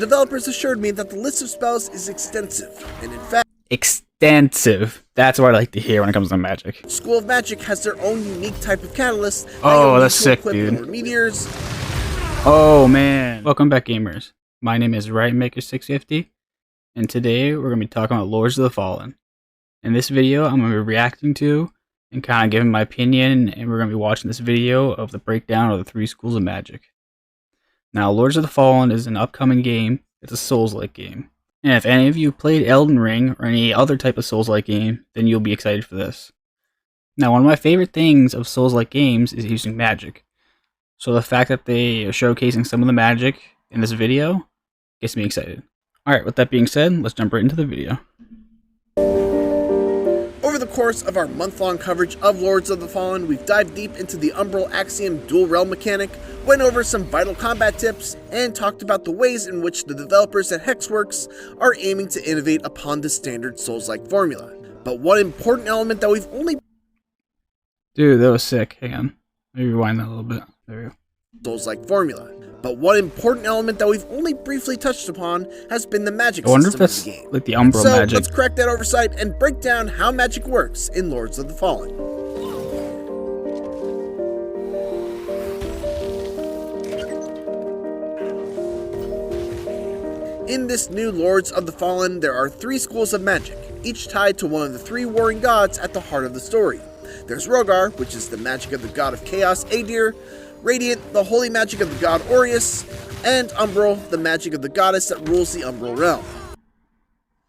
developers assured me that the list of spells is extensive, and in fact, extensive. That's what I like to hear when it comes to magic. School of Magic has their own unique type of catalyst that Oh, you'll need that's to sick, equip dude. your meteors. Oh man. Welcome back, gamers. My name is RightMaker650, and today we're going to be talking about Lords of the Fallen. In this video, I'm going to be reacting to and kind of giving my opinion, and we're going to be watching this video of the breakdown of the 3 schools of magic. Now, Lords of the Fallen is an upcoming game. It's a Souls-like game. And if any of you played Elden Ring or any other type of Souls-like game, then you'll be excited for this. Now, one of my favorite things of Souls-like games is using magic. So the fact that they are showcasing some of the magic in this video gets me excited. Alright, with that being said, let's jump right into the video. Over the course of our month-long coverage of Lords of the Fallen, we've dived deep into the Umbral Axiom dual realm mechanic, went over some vital combat tips, and talked about the ways in which the developers at Hexworks are aiming to innovate upon the standard Souls-like formula. But one important element that we've only... Dude, that was sick. Hang on. Maybe rewind that a little bit. There we go. Souls-like formula. But one important element that we've only briefly touched upon has been the magic I wonder if system that's of the game. like the Umbral So magic. let's crack that oversight and break down how magic works in Lords of the Fallen. In this new Lords of the Fallen, there are 3 schools of magic, each tied to one of the 3 warring gods at the heart of the story. There's Rogar, which is the magic of the god of chaos, Aedir; Radiant, the holy magic of the god Aureus; and Umbral, the magic of the goddess that rules the Umbral realm.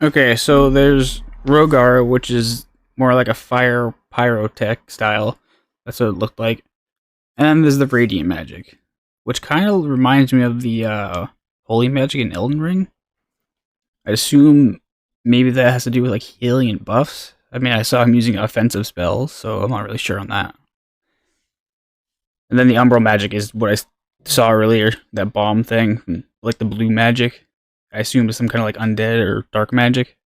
Okay, so there's Rogar, which is more like a fire pyrotech style. That's what it looked like. And then there's the Radiant magic, which kind of reminds me of the holy magic in Elden Ring. I assume maybe that has to do with like healing and buffs. I mean, I saw him using offensive spells, so I'm not really sure on that. And then the Umbral magic is what I saw earlier, that bomb thing, like the blue magic. I assume it's some kind of like undead or dark magic.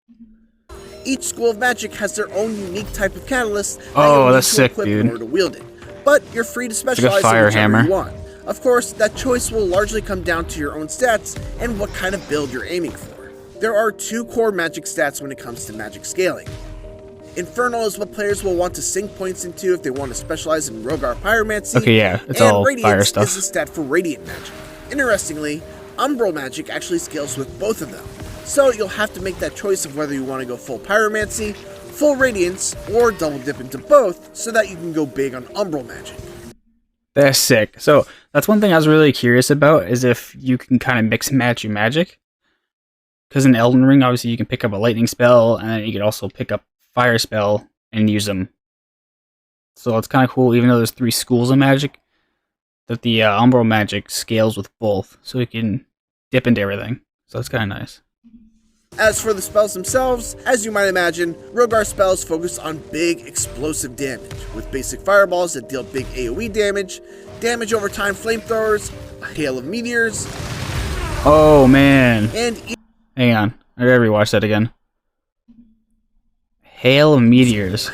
Each school of magic has their own unique type of catalyst that Oh, you'll need that's to sick, equip dude. in order to wield it. But you're free to specialize like a fire in whichever hammer. you want. Of course, that choice will largely come down to your own stats and what kind of build you're aiming for. There are 2 core magic stats when it comes to magic scaling. Infernal is what players will want to sink points into if they want to specialize in Rogar Pyromancy. Okay, yeah, it's and all Radiance fire stuff. is the stat for Radiant magic. Interestingly, Umbral magic actually scales with both of them. So you'll have to make that choice of whether you want to go full Pyromancy, full Radiance, or double dip into both so that you can go big on Umbral magic. That's sick. So that's one thing I was really curious about, is if you can kind of mix and match your magic. Because in Elden Ring, obviously you can pick up a lightning spell, and then you can also pick up fire spell and use them. So it's kind of cool, even though there's 3 schools of magic, that the Umbral magic scales with both, so you can dip into everything. So that's kind of nice. As for the spells themselves, as you might imagine, Rogar spells focus on big explosive damage, with basic fireballs that deal big AoE damage, damage over time flamethrowers, a hail of meteors, Oh man. and Hang on. I gotta rewatch that again. Hail of meteors.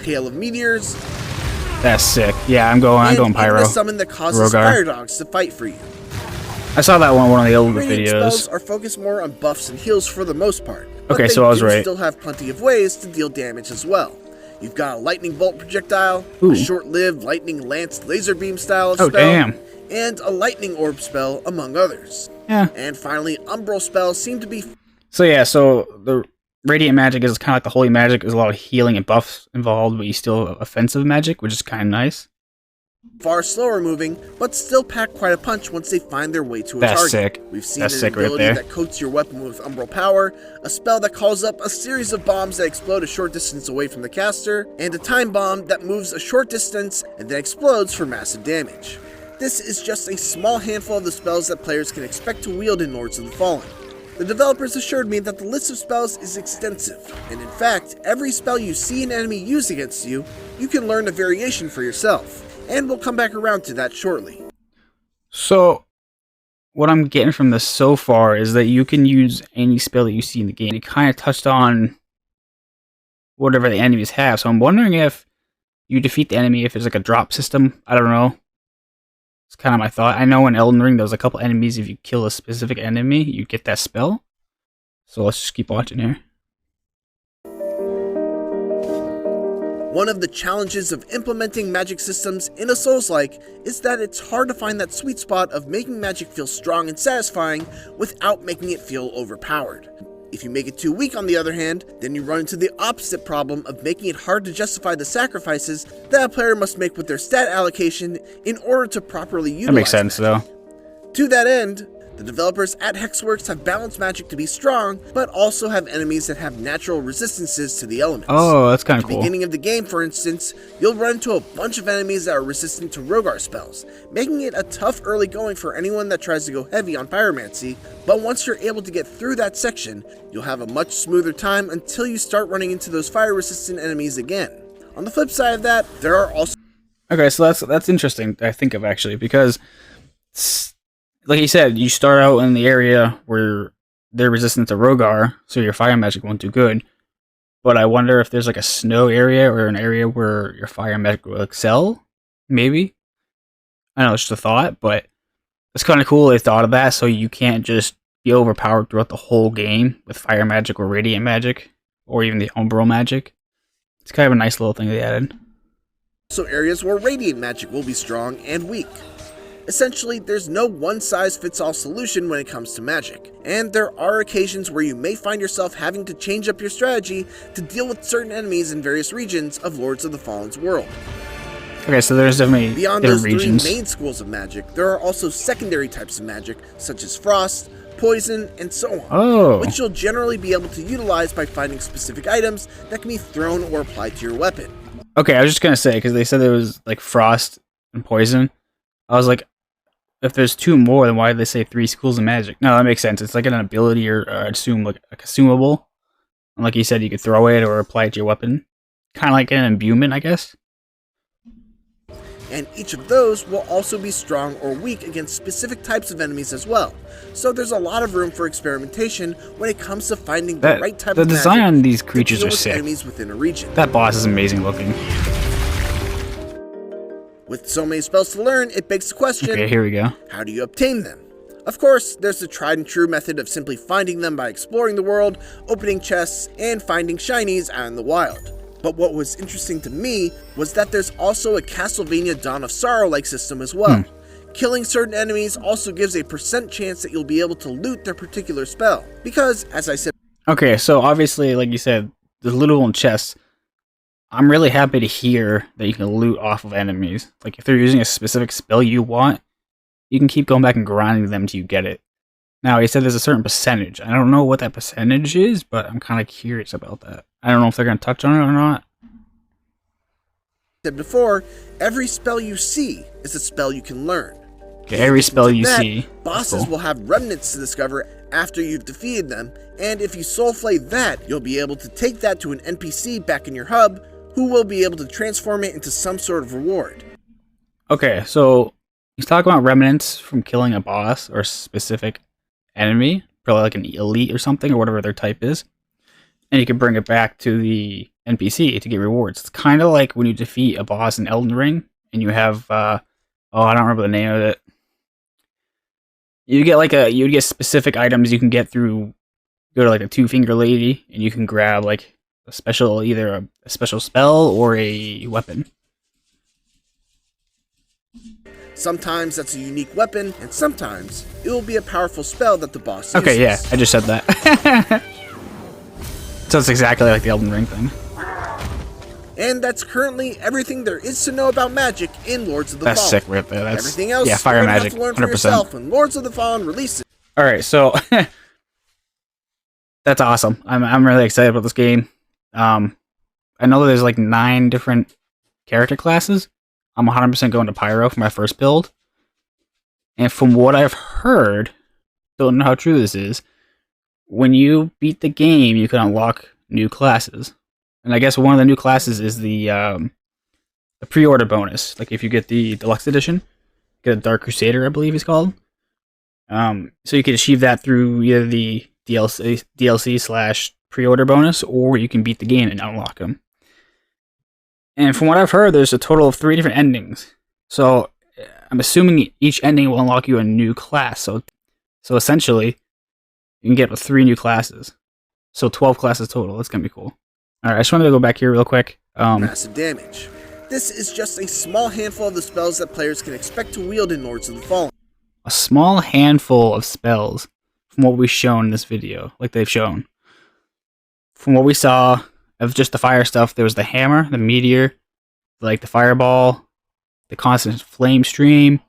That's sick. Yeah, I'm going pyro. even a summon that causes Rogar. fire dogs to fight for you. I saw that one of the older Radiant spells videos. are focused more on buffs and heals for the most part. Okay, but so I was they do right. still have plenty of ways to deal damage as well. You've got a lightning bolt projectile, Ooh. a short-lived lightning lance laser beam style of Oh, spell, damn. and a lightning orb spell, among others. Yeah. And finally, umbral spells seem to be So yeah, so the Radiant magic is kind of like the holy magic. There's a lot of healing and buffs involved, but you still have offensive magic, which is kind of nice. far slower moving, but still pack quite a punch once they find their way to a That's target. sick. We've seen That's an sick right ability there. that coats your weapon with umbral power, a spell that calls up a series of bombs that explode a short distance away from the caster, and a time bomb that moves a short distance and then explodes for massive damage. This is just a small handful of the spells that players can expect to wield in Lords of the Fallen. The developers assured me that the list of spells is extensive, and in fact, every spell you see an enemy use against you, you can learn a variation for yourself, and we'll come back around to that shortly. So, what I'm getting from this so far is that you can use any spell that you see in the game. It kind of touched on whatever the enemies have, so I'm wondering if you defeat the enemy, if it's like a drop system, I don't know. It's kind of my thought. I know in Elden Ring, there was a couple enemies, if you kill a specific enemy, you get that spell. So let's just keep watching here. One of the challenges of implementing magic systems in a Souls-like is that it's hard to find that sweet spot of making magic feel strong and satisfying without making it feel overpowered. If you make it too weak, on the other hand, then you run into the opposite problem of making it hard to justify the sacrifices that a player must make with their stat allocation in order to properly utilize That makes sense, though. To that end, the developers at Hexworks have balanced magic to be strong, but also have enemies that have natural resistances to the elements. Oh, that's kind of At the cool. beginning of the game, for instance, you'll run into a bunch of enemies that are resistant to Rogar spells, making it a tough early going for anyone that tries to go heavy on pyromancy, but once you're able to get through that section, you'll have a much smoother time until you start running into those fire-resistant enemies again. On the flip side of that, there are also... Okay, so that's interesting, I think of, actually, because... like you said, you start out in the area where they're resistant to Rogar, so your fire magic won't do good. But I wonder if there's like a snow area or an area where your fire magic will excel. Maybe. I know it's just a thought, but it's kind of cool they thought of that, so you can't just be overpowered throughout the whole game with fire magic or radiant magic, or even the umbral magic. It's kind of a nice little thing they added. Also areas where radiant magic will be strong and weak. Essentially, there's no one-size-fits-all solution when it comes to magic, and there are occasions where you may find yourself having to change up your strategy to deal with certain enemies in various regions of Lords of the Fallen's world. Okay, so there's definitely Beyond different those regions. three main schools of magic, there are also secondary types of magic, such as frost, poison, and so on, Oh, which you'll generally be able to utilize by finding specific items that can be thrown or applied to your weapon. okay, I was just gonna say, because they said there was like frost and poison. I was like, if there's two more, then why did they say 3 schools of magic? No, that makes sense. It's like an ability, or I'd assume like a consumable. And like you said, you could throw it or apply it to your weapon. Kind of like an imbuement, I guess. And each of those will also be strong or weak against specific types of enemies as well. So there's a lot of room for experimentation when it comes to finding the right type of The design magic on these to creatures deal are with sick. enemies within a region. That boss is amazing looking. With so many spells to learn, it begs the question, Okay, here we go. how do you obtain them? Of course, there's the tried and true method of simply finding them by exploring the world, opening chests, and finding shinies out in the wild. But what was interesting to me was that there's also a Castlevania Dawn of Sorrow-like system as well. Killing certain enemies also gives a % chance that you'll be able to loot their particular spell. Because, as I said, Okay, so obviously, like you said, there's lootable in chests. I'm really happy to hear that you can loot off of enemies. Like, if they're using a specific spell you want, you can keep going back and grinding them till you get it. Now, he said there's a certain percentage. I don't know what that percentage is, but I'm kind of curious about that. I don't know if they're going to touch on it or not. said before, every spell you see is a spell you can learn. Okay, every spell you That, see. bosses Cool. will have remnants to discover after you've defeated them, and if you soulflay that, you'll be able to take that to an NPC back in your hub, who will be able to transform it into some sort of reward. Okay, so he's talking about remnants from killing a boss or specific enemy, probably like an elite or something, or whatever their type is, and you can bring it back to the NPC to get rewards. It's kind of like when you defeat a boss in Elden Ring, and you have, I don't remember the name of it. You get specific items you can get through, go to like a 2-finger lady, and you can grab like a special, either a special spell or a weapon. Sometimes that's a unique weapon, and sometimes it will be a powerful spell that the boss uses. Okay, yeah, I just said that. So it's exactly like the Elden Ring thing. And that's currently everything there is to know about magic in Lords of the That's Fallen. sick right there. That's, Everything else, yeah, fire you're gonna magic, have to learn for 100%. yourself when Lords of the Fallen releases. All right, so that's awesome. I'm really excited about this game. I know there's like 9 different character classes. I'm 100% going to Pyro for my first build. And from what I've heard, don't know how true this is, when you beat the game, you can unlock new classes. And I guess one of the new classes is the pre-order bonus. Like if you get the deluxe edition, get a Dark Crusader, I believe he's called. So you can achieve that through either the DLC / pre-order bonus, or you can beat the game and unlock them. And from what I've heard, there's a total of 3 different endings. So I'm assuming each ending will unlock you a new class. So essentially, you can get 3 new classes. So 12 classes total. That's gonna be cool. Alright, I just wanted to go back here real quick. Massive damage. This is just a small handful of the spells that players can expect to wield in Lords of the Fallen. A small handful of spells from what we've shown in this video, like they've shown. From what we saw of just the fire stuff, there was the hammer, the meteor, like the fireball, the constant flame stream,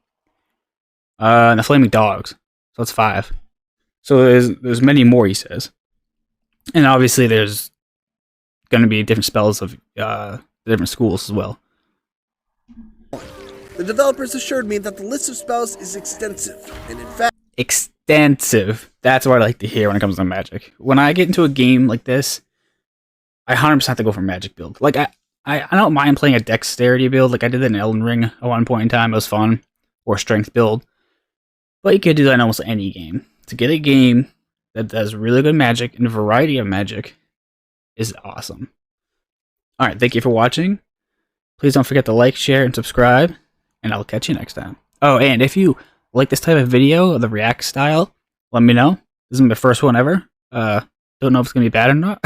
and the flaming dogs. So that's 5. So there's many more, he says. And obviously there's going to be different spells of the different schools as well. The developers assured me that the list of spells is extensive, and in fact... Extensive. That's what I like to hear when it comes to Magic. When I get into a game like this, I 100% have to go for Magic build. Like, I don't mind playing a Dexterity build, like I did in Elden Ring at one point in time. It was fun. Or Strength build. But you could do that in almost any game. To get a game that does really good Magic and a variety of Magic is awesome. Alright, thank you for watching. Please don't forget to like, share, and subscribe. And I'll catch you next time. Oh, and if you like this type of video, the React style, let me know. This is my first one ever. Don't know if it's going to be bad or not.